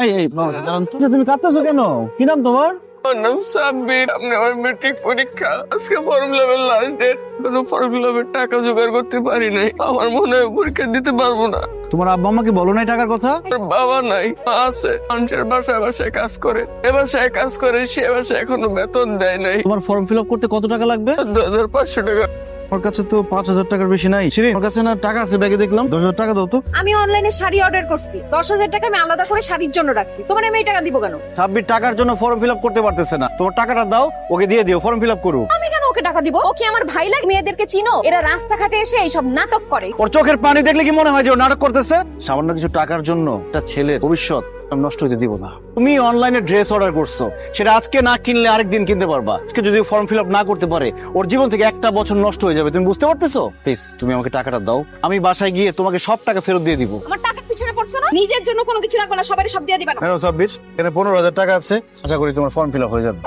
এই দাঁড়ান তো। তুমি কাঁদতেছো কেন? কি নাম তোমার? আমার নাম সাব্বির। আপনি আমার মেট্রিক পরীক্ষা, আজকে ফর্ম ফিলাপের লাস্ট ডেট, কোনো ফর্ম ফিলাপের টাকা জোগাড় করতে পারি নাই। আমার মনে হয় পরীক্ষা দিতে পারবো না। তোমার আব্বা আমাকে বলো নাই টাকার কথা? আমার বাবা নাই, মা আছে, মানুষের বাসায় বাসায় কাজ করে, এ বাসায় কাজ করে, সে বাসায় এখনো বেতন দেয় নাই। তোমার ফর্ম ফিল আপ করতে কত টাকা লাগবে? 2500 টাকা। আমার কাছে তো 5000 টাকার বেশি নাই। শিরিন, আমার কাছে না টাকা আছে, ব্যাগে দেখলাম। 10,000 টাকা দাও তো। আমি অনলাইনে শাড়ি অর্ডার করছি, 10,000 টাকা আমি আলাদা করে শাড়ির জন্য রাখছি। তোমার আমি এই টাকা দিব কেন? সাব্বির টাকার জন্য ফর্ম ফিল আপ করতে পারতেছে না। তোমার টাকাটা দাও, ওকে দিয়ে দিও, ফর্ম ফিল আপ করুক। আমি কেন ওকে টাকা দিব? ও কি আমার ভাই লাগে? মেয়েদেরকে চিনো? এরা রাস্তাঘাটে এসে এইসব নাটক করে। ওর চোখের পানি দেখলে কি মনে হয় যে ও নাটক করতেছে? সামান্য কিছু টাকার জন্য একটা ছেলের ভবিষ্যৎ আমি নষ্ট হতে দিব না। তুমি অনলাইনে ড্রেস অর্ডার করছো, সেটা আজকে না কিনলে আরেকদিন কিনতে পারবা। আজকে যদি ফর্ম ফিল আপ না করতে পারে, ওর জীবন থেকে একটা বছর নষ্ট হয়ে যাবে। তুমি বুঝতে পারতেছো? প্লিজ তুমি আমাকে টাকাটা দাও, আমি বাসায় গিয়ে তোমাকে সব টাকা ফেরত দিয়ে দিব। আমার টাকা পিছনে পড়ছো না? নিজের জন্য কোনো কিছু রাখবে না, সবাই সব দিয়ে দিবা না। হ্যাঁ সাব্বির, এখানে 15,000 টাকা আছে, আশা করি তোমার ফর্ম ফিল আপ হয়ে যাবে।